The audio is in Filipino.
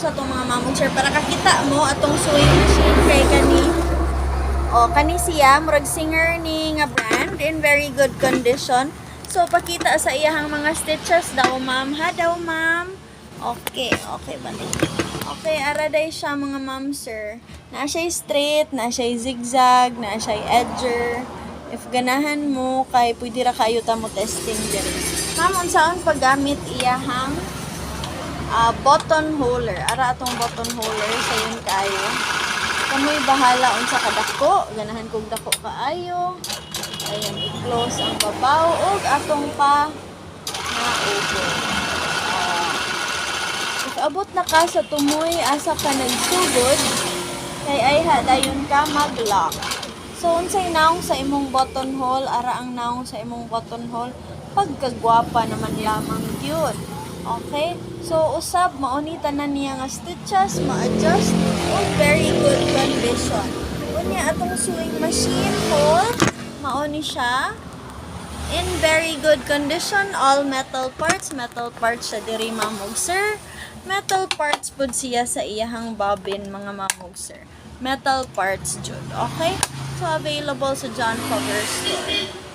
sa itong mga mamog sir para kakita mo atong sewing machine kay kani siya murag singer ni nga brand in very good condition. So pakita sa iyahang mga stitches daw ma'am, ha daw ma'am. Okay bali. Okay, araday siya mga ma'am sir. Na siya straight, na siya zigzag, na siya edger. If ganahan mo kay pwede ra kayo ta mo testing diri. Ma'am unsaon paggamit iyahang button holder. Ara atong button holder sayon kayo. Kamoy bahala unsa ka dako, ganahan kog dako kaayo. Ayan, i-close ang babaw og atong pa na open. If abot na ka sa tumoy asa ka nagsugod, kay ay dayon ka mag-lock. So unsay naong sa imong button hole, ara ang naong sa imong button hole, pagkagwapa naman lamang yun. Okay? So, usab, maunita na niya nga stitches, ma-adjust, on very good condition. Unya, atong sewing machine hole, mauni siya, in very good condition, all metal parts siya diri mamog sir. Metal parts pud siya sa iyahang bobbin, mga mamog sir. Metal parts jud, okay? So, available sa John Cover Store.